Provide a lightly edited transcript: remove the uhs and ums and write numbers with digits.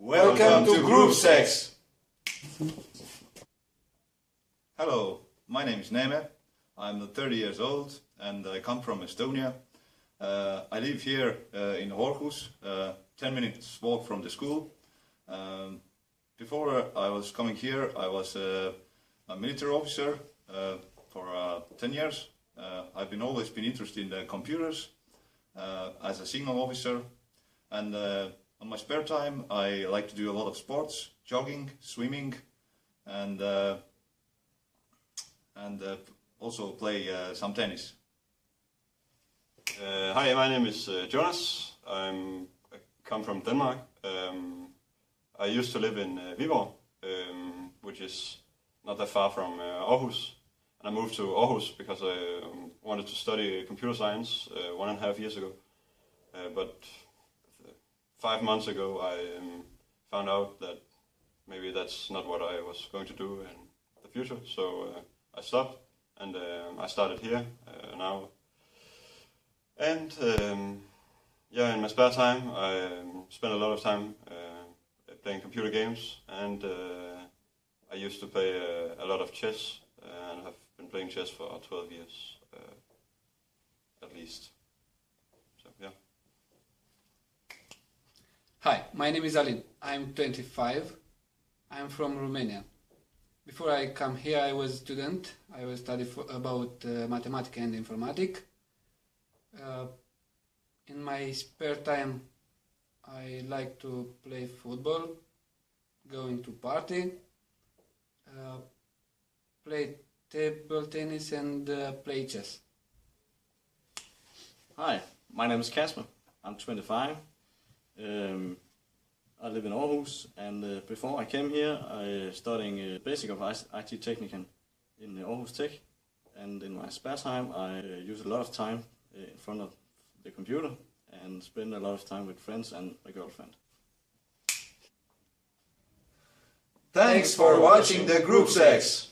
Welcome to Group Sex! Hello, my name is Neeme. I'm 30 years old and I come from Estonia. I live here in Aarhus, 10 minutes walk from the school. Before I was coming here, I was a military officer for 10 years. I've always been interested in computers as a signal officer, and on my spare time I like to do a lot of sports, jogging, swimming, and also play some tennis. Hi, my name is Jonas. I come from Denmark. I used to live in Viborg, which is not that far from Aarhus. And I moved to Aarhus because I wanted to study computer science 1.5 years ago. But 5 months ago I found out that maybe that's not what I was going to do in the future. So I stopped and I started here now. And yeah, in my spare time I spend a lot of time playing computer games, and I used to play a lot of chess, and have been playing chess for 12 years at least. So yeah. Hi, my name is Alin. I'm 25. I'm from Romania. Before I come here, I was a student. I was studying about mathematics and informatics. In my spare time, I like to play football, going to party, play table tennis, and play chess. Hi, my name is Kasper. I'm 25. I live in Aarhus, and before I came here, I studying basic of IT Technican in Aarhus Tech. And in my spare time, I use a lot of time in front of the computer and spend a lot of time with friends and my girlfriend. Thanks for watching the Group Sex!